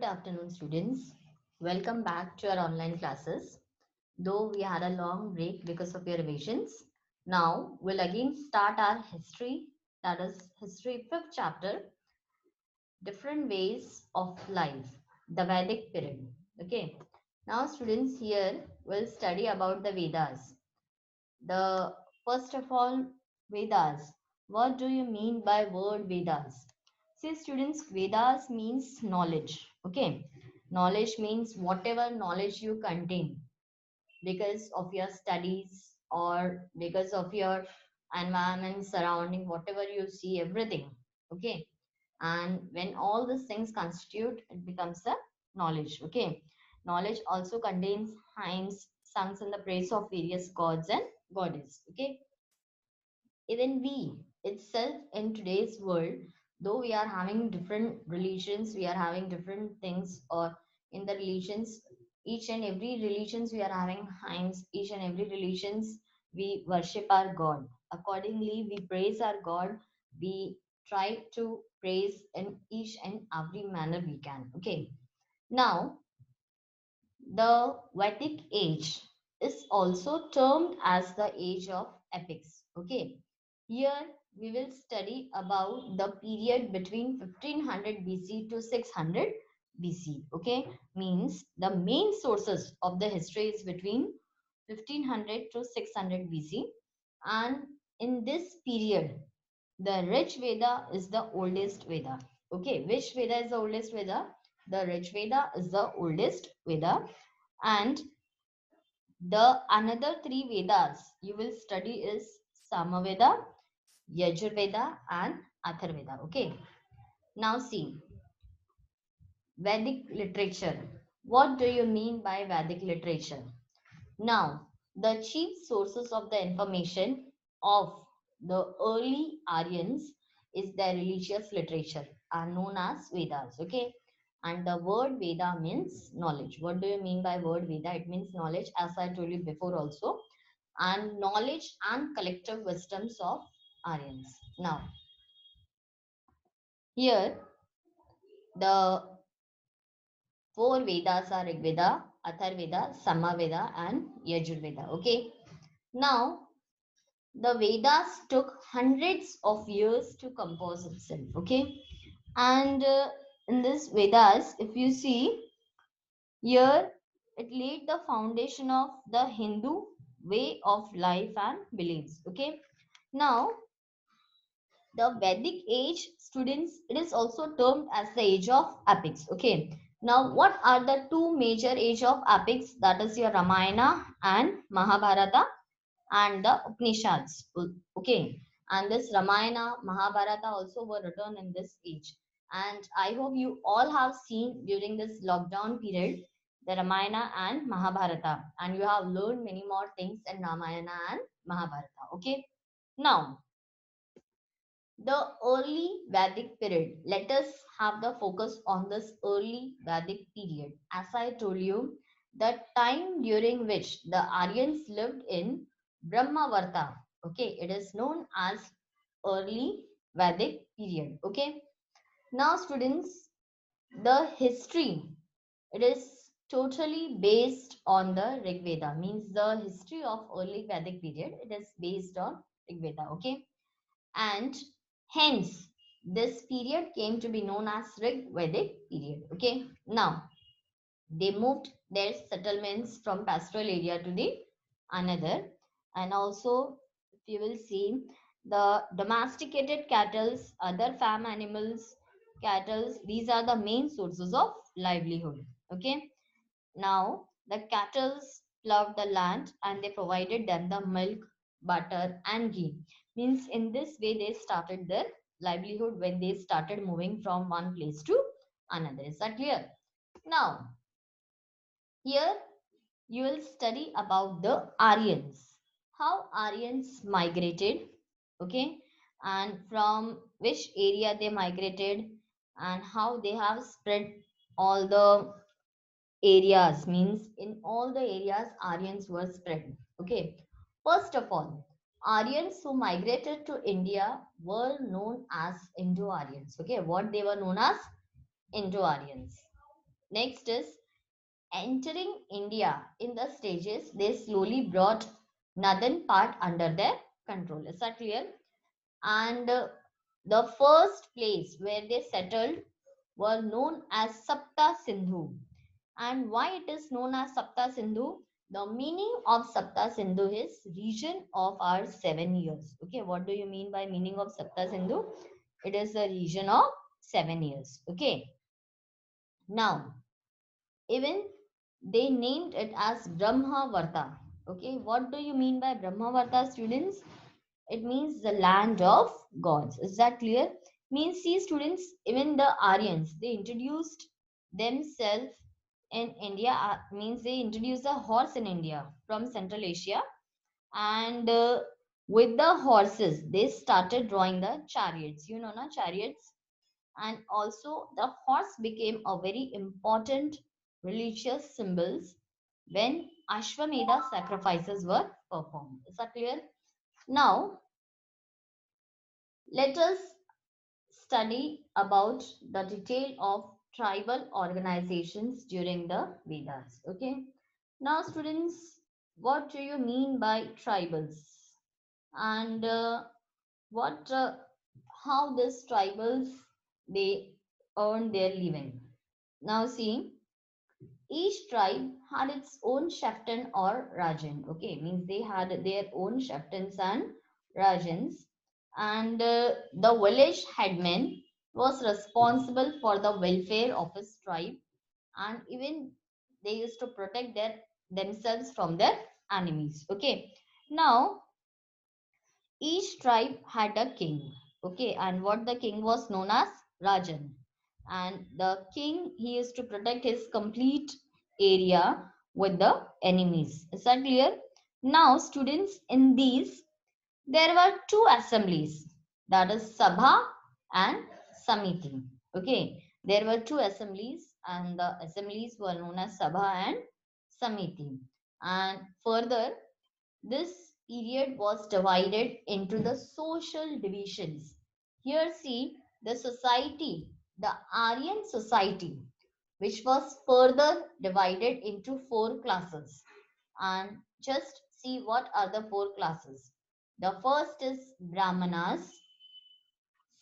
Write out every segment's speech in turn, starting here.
Good afternoon, students. Welcome back to our online classes. Though we had a long break because of your revisions, now we'll again start our history, that is history 5th chapter, different ways of life, the Vedic period. Okay. Now, students, here will study about the Vedas. The first of all, Vedas. What do you mean by word Vedas? See, students, Vedas means knowledge. Okay, knowledge means whatever knowledge you contain because of your studies or because of your environment, surrounding, whatever you see, everything. Okay, and when all these things constitute, it becomes a knowledge. Okay, knowledge also contains hymns, songs in the praise of various gods and goddess. Okay, even we itself in today's world, though we are having different religions, we are having different things, or in the religions, each and every religions we are having hymns, each and every religions we worship our god. Accordingly, we praise our god. We try to praise in each and every manner we can. Okay, now the Vedic age is also termed as the age of epics. Okay, here we will study about the period between 1500 BC to 600 BC. Okay, means the main sources of the history is between 1500 to 600 BC, and in this period, the Rich Veda is the oldest Veda. Okay, which Veda is the oldest Veda? The Rich Veda is the oldest Veda, and the another three Vedas you will study is Samaveda, Yajurveda, and Atharveda. Okay. Now see, Vedic literature. What do you mean by Vedic literature? Now, the chief sources of the information of the early Aryans is their religious literature are known as Vedas. Okay. And the word Veda means knowledge. What do you mean by word Veda? It means knowledge, as I told you before also, and knowledge and collective wisdoms of Aryans. Now, here the four Vedas are Rig Veda, Atharveda, Samaveda, and Yajurveda. Okay. Now, the Vedas took hundreds of years to compose itself. Okay. And in this Vedas, if you see here, it laid the foundation of the Hindu way of life and beliefs. Okay. Now, the Vedic age, students, it is also termed as the age of epics. Okay. Now, what are the two major age of epics? That is your Ramayana and Mahabharata and the Upanishads. Okay. And this Ramayana, Mahabharata also were written in this age. And I hope you all have seen during this lockdown period the Ramayana and Mahabharata. And you have learned many more things in Ramayana and Mahabharata. Okay. Now, the early Vedic period. Let us have the focus on this early Vedic period. As I told you, the time during which the Aryans lived in Brahmavarta. Okay, it is known as early Vedic period. Okay, now students, the history, it is totally based on the Rig Veda. Means the history of early Vedic period. It is based on Rig Veda. Okay, and hence this period came to be known as Rig Vedic period. Okay, now they moved their settlements from pastoral area to the another, and also if you will see the domesticated cattle, other farm animals, cattle, these are the main sources of livelihood. Okay, now the cattle plowed the land and they provided them the milk, butter, and ghee. Means in this way they started their livelihood when they started moving from one place to another. Is that clear? Now, here you will study about the Aryans. How Aryans migrated, okay, and from which area they migrated, and how they have spread all the areas. Means in all the areas Aryans were spread. Okay, first of all, Aryans who migrated to India were known as Indo-Aryans. Okay, what they were known as? Indo-Aryans. Next is entering India in the stages. They slowly brought northern part under their control. Is that clear? And the first place where they settled were known as Sapta Sindhu. And why it is known as Sapta Sindhu? The meaning of Sapta Sindhu is region of our 7 years. Okay, what do you mean by meaning of Sapta Sindhu? It is the region of 7 years. Okay, now even they named it as Brahmavarta. Okay, what do you mean by Brahmavarta, students? It means the land of gods. Is that clear? Means, see students, even the Aryans, they introduced themselves in India. Means they introduced the horse in India from Central Asia, and with the horses they started drawing the chariots. You know, na chariots. And also the horse became a very important religious symbols when Ashwamedha sacrifices were performed. Is that clear? Now let us study about the detail of tribal organizations during the Vedas. Okay. Now, students, what do you mean by tribals? And what, how these tribals they earn their living? Now, see, each tribe had its own chieftain or rajan. Okay, means they had their own chieftains and rajans, and the village headman was responsible for the welfare of his tribe, and even they used to protect themselves from their enemies. Okay, now each tribe had a king. Okay, and what the king was known as Rajan. And the king, he used to protect his complete area with the enemies. Is that clear? Now, students, in these, there were two assemblies, that is Sabha and Samiti. Okay, there were two assemblies, and the assemblies were known as Sabha and Samiti. And further, this period was divided into the social divisions. Here, see the society, the Aryan society, which was further divided into four classes. And just see what are the four classes. The first is Brahmanas,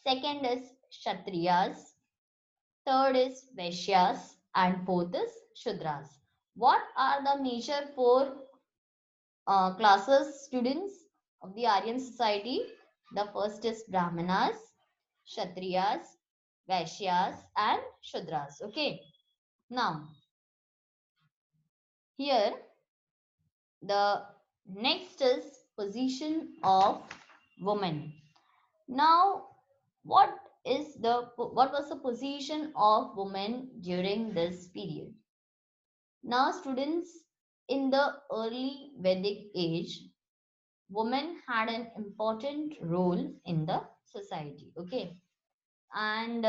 second is Kshatriyas, third is Vaishyas, and fourth is Shudras. What are the major four classes, students, of the Aryan society? The first is Brahmanas, Kshatriyas, Vaishyas, and Shudras. Okay. Now, here the next is position of woman. Now, what was the position of women during this period? Now, students, in the early Vedic age, women had an important role in the society. Okay, and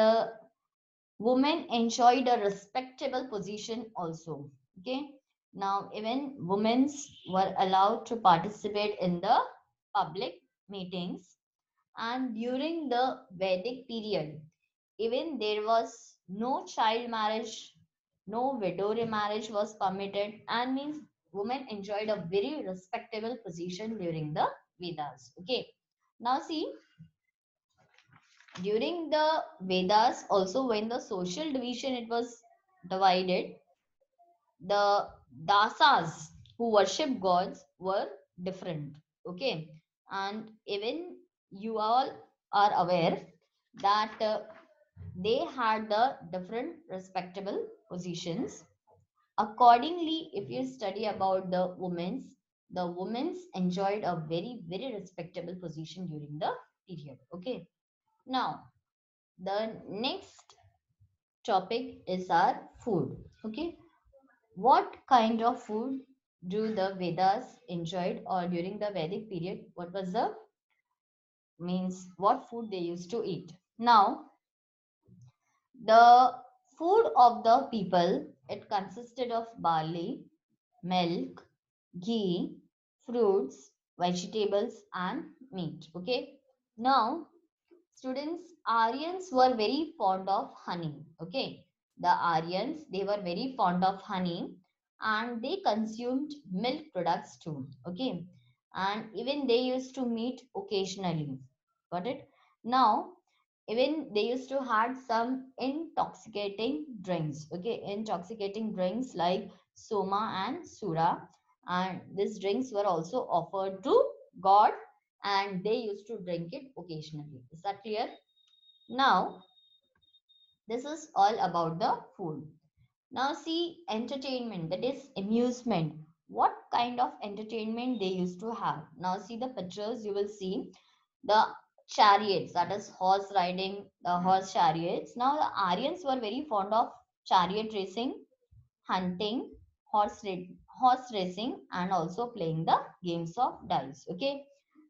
women enjoyed a respectable position also. Okay, now even women were allowed to participate in the public meetings, and during the Vedic period, even there was no child marriage, no widow remarriage was permitted, and means women enjoyed a very respectable position during the Vedas. Okay, now see, during the Vedas also, when the social division it was divided, the dasas who worship gods were different. Okay, and even you all are aware that they had the different respectable positions. Accordingly, if you study about the women's enjoyed a very very respectable position during the period. Okay, now the next topic is our food. Okay, what kind of food do the Vedas enjoyed, or during the Vedic period, what was the means what food they used to eat? Now, the food of the people, it consisted of barley, milk, ghee, fruits, vegetables, and meat. Okay. Now, students, Aryans were very fond of honey. Okay. the Aryans, they were very fond of honey and they consumed milk products too. Okay. And even they used to meet occasionally. Got it? Now, even they used to had some intoxicating drinks. Okay. Intoxicating drinks like Soma and Sura. And these drinks were also offered to God and they used to drink it occasionally. Is that clear? Now, this is all about the food. Now see entertainment, that is amusement. What kind of entertainment they used to have? Now see the pictures, you will see the chariots, that is horse riding, the horse chariots. Now the Aryans were very fond of chariot racing, hunting, horse racing, and also playing the games of dice. Okay.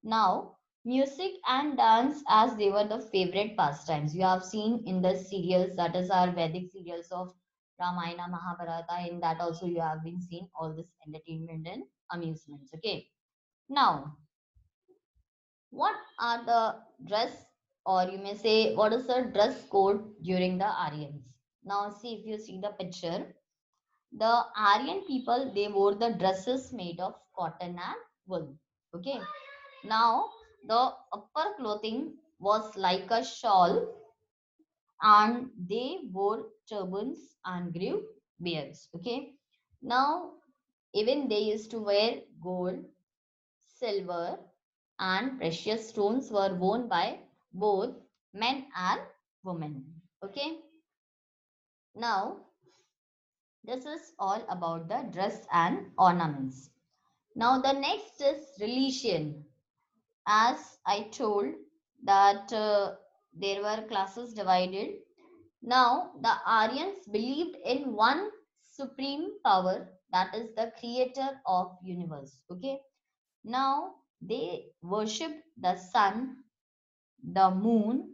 Now, music and dance as they were the favorite pastimes. You have seen in the serials, that is our Vedic serials of Ramayana, Mahabharata. In that also you have been seen all this entertainment and amusements. Okay. Now, what are the dress, or you may say, what is the dress code during the Aryans? Now, see if you see the picture, the Aryan people, they wore the dresses made of cotton and wool. Okay. Now the upper clothing was like a shawl, and they wore turbans and grew beards. Okay. Now even they used to wear gold, silver, and precious stones were worn by both men and women. Okay. Now this is all about the dress and ornaments. Now the next is religion. As I told that there were classes divided. Now the Aryans believed in one supreme power, that is the creator of universe. Okay. Now they worshipped the sun, the moon,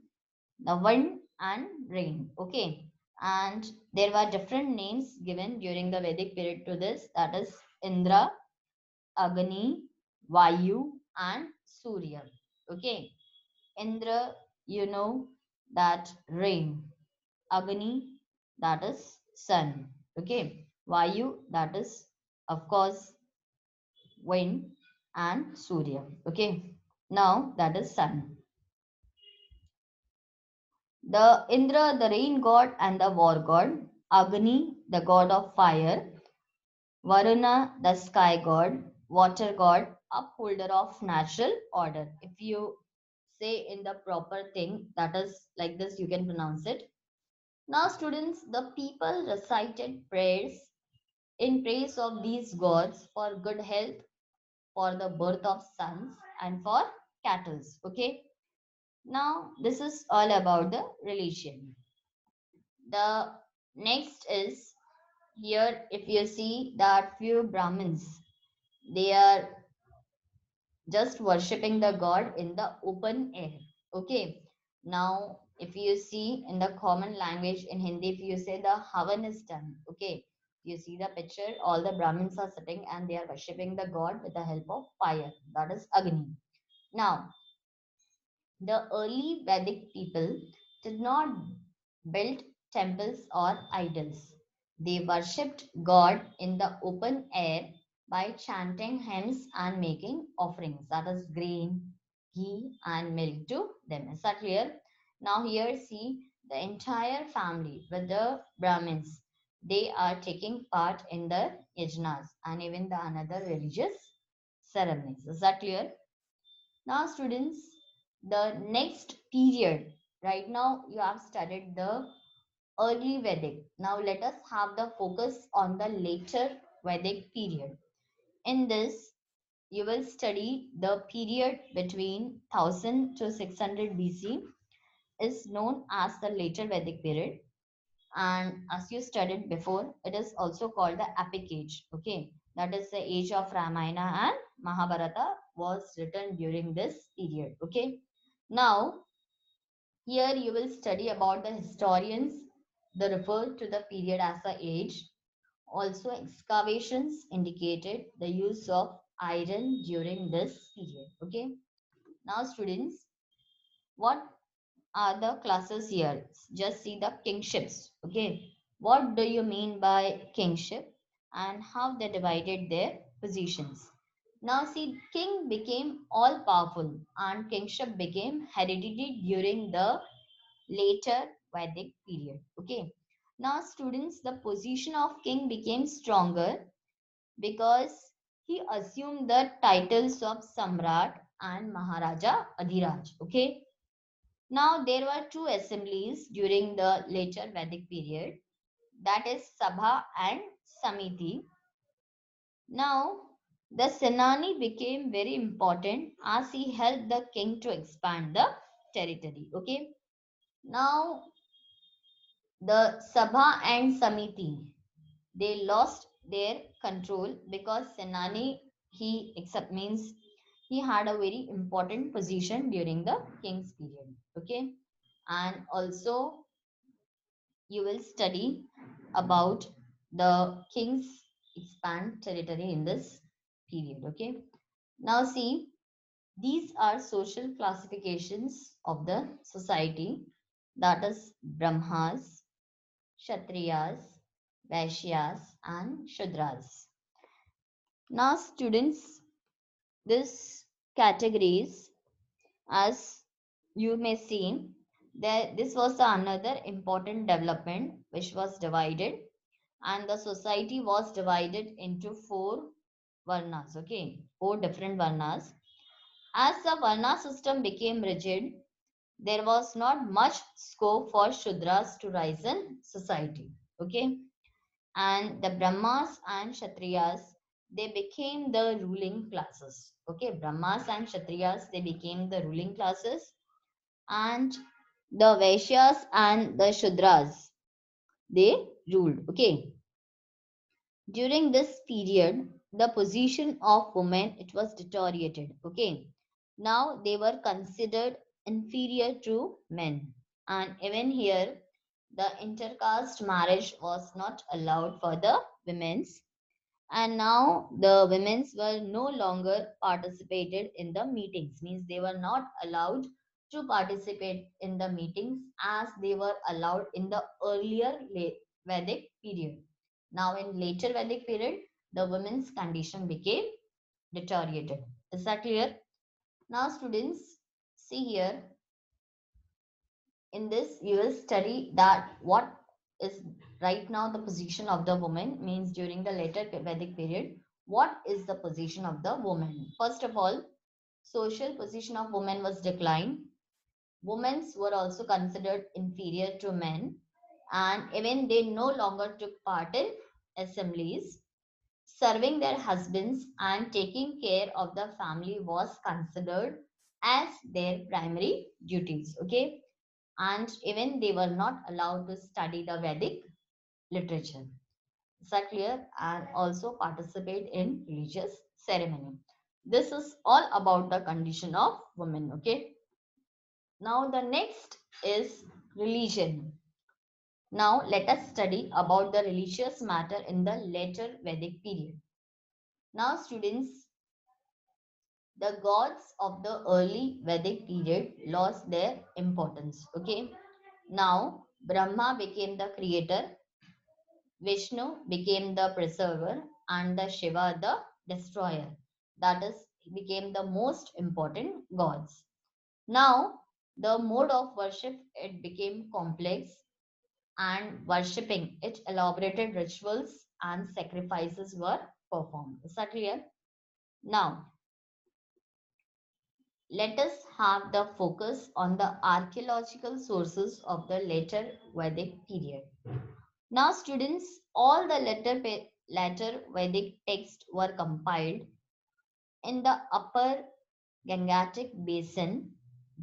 the wind and rain. Okay. And there were different names given during the Vedic period to this, that is Indra, Agni, Vayu, and Surya. Okay. Indra, you know, that rain. Agni, that is sun. Okay. Vayu, that is, of course, wind, and Surya. Okay. Now, that is sun. The Indra, the rain god and the war god. Agni, the god of fire. Varuna, the sky god, water god, upholder of natural order. If you say in the proper thing, that is like this, you can pronounce it. Now, students, the people recited prayers in praise of these gods for good health, for the birth of sons, and for cattle. Okay. Now, this is all about the religion. The next is here, if you see that few Brahmins, they are just worshipping the god in the open air. Okay. Now if you see in the common language in Hindi, if you say the havan is done. Okay. You see the picture, all the Brahmins are sitting and they are worshipping the god with the help of fire, that is Agni. Now the early Vedic people did not build temples or idols. They worshipped God in the open air by chanting hymns and making offerings, that is grain, ghee, and milk to them. Is that clear? Now here see the entire family with the Brahmins. They are taking part in the yajnas and even the another religious ceremonies. Is that clear? Now, students, the next period, right now you have studied the early Vedic. Now, let us have the focus on the later Vedic period. In this, you will study the period between 1000 to 600 BC, is known as the later Vedic period. And as you studied before, it is also called the epic age. Okay. That is the age of Ramayana and Mahabharata was written during this period. Okay. Now, here you will study about the historians, they refer to the period as the age. Also, excavations indicated the use of iron during this period. Okay. Now, students, what are the classes here? Just see the kingships. Okay. What do you mean by kingship and how they divided their positions? Now, see, king became all powerful and kingship became hereditary during the later Vedic period. Okay. Now, students, the position of king became stronger because he assumed the titles of Samrat and Maharaja Adhiraj. Okay. Now, there were two assemblies during the later Vedic period, that is Sabha and Samiti. Now, the Senani became very important as he helped the king to expand the territory. Okay. Now, the Sabha and Samiti, they lost their control because Senani, he except means he had a very important position during the king's period. Okay. And also you will study about the king's expand territory in this period. Okay. Now see, these are social classifications of the society, that is Brahmas, Kshatriyas, Vaishyas, and Shudras. Now, students, this categories, as you may see, that this was the another important development which was divided, and the society was divided into four varnas. Okay, four different varnas. As the varna system became rigid, there was not much scope for Shudras to rise in society. Okay, and the Brahmas and Kshatriyas, they became the ruling classes. Okay, Brahmas and Kshatriyas, they became the ruling classes, and the Vaishyas and the Shudras, they ruled. Okay, during this period, the position of women, it was deteriorated. Okay, now they were considered inferior to men, and even here the intercaste marriage was not allowed for the women's, and now the women's were no longer participated in the meetings, means they were not allowed to participate in the meetings as they were allowed in the earlier Vedic period. Now in later Vedic period, the women's condition became deteriorated. Is that clear? Now students, see here, in this you will study that what is right now the position of the woman, means during the later Vedic period, what is the position of the woman. First of all, social position of women was declined. Women were also considered inferior to men, and even they no longer took part in assemblies. Serving their husbands and taking care of the family was considered as their primary duties. Okay, and even they were not allowed to study the Vedic literature. Is that clear? And also participate in religious ceremony. This is all about the condition of women. Okay. Now the next is religion. Now let us study about the religious matter in the later Vedic period. Now students, the gods of the early Vedic period lost their importance. Okay. Now Brahma became the creator, Vishnu became the preserver, and the Shiva the destroyer. That is, became the most important gods. Now the mode of worship, it became complex, and worshipping it, elaborated rituals and sacrifices were performed. Is that clear? Now let us have the focus on the archaeological sources of the later Vedic period. Now, students, all the later Vedic texts were compiled in the upper Gangetic basin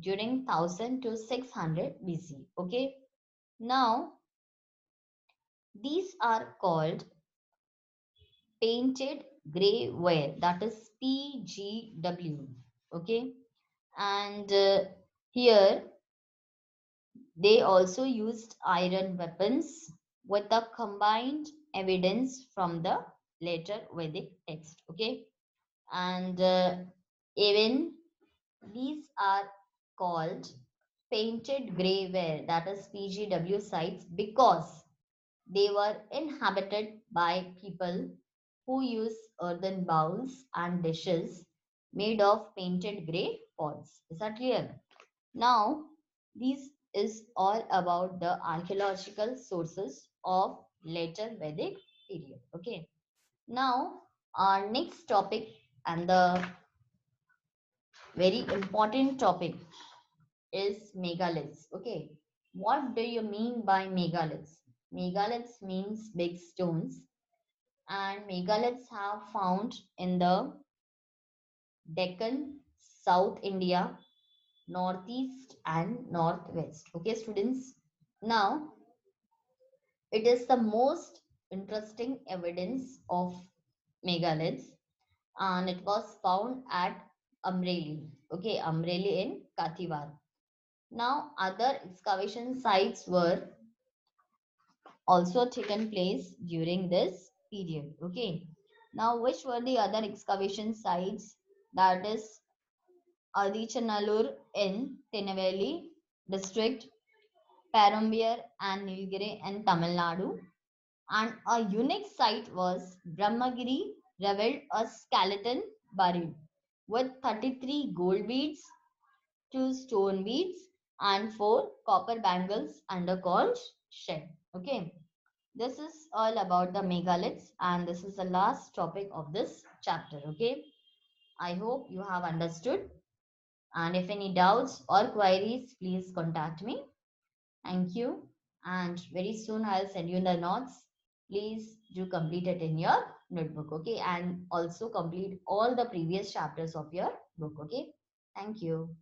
during 1000 to 600 BC. Okay. Now, these are called painted gray ware, that is PGW. Okay. And here they also used iron weapons with the combined evidence from the later Vedic text. Okay, and even these are called painted gray ware, that is PGW sites, because They were inhabited by people who use earthen bowls and dishes made of painted grey pots. Is that clear? Now, this is all about the archaeological sources of later Vedic period. Okay. Now, our next topic and the very important topic is megaliths. Okay. What do you mean by megaliths? Megaliths means big stones, and megaliths have found in the Deccan, South India, Northeast, and Northwest. Okay, students. Now, it is the most interesting evidence of megaliths, and it was found at Amreli. Okay, Amreli in Kathiawar. Now, other excavation sites were also taken place during this period. Okay. Now, which were the other excavation sites? That is Adichanallur in Tinnevelli district, Perambur and Nilgiri in Tamil Nadu. And a unique site was Brahmagiri, revealed a skeleton buried with 33 gold beads, 2 stone beads, and 4 copper bangles under conch shell. Okay. This is all about the megaliths, and this is the last topic of this chapter. Okay. I hope you have understood. And if any doubts or queries, please contact me. Thank you. And very soon I'll send you the notes. Please do complete it in your notebook. Okay. And also complete all the previous chapters of your book. Okay. Thank you.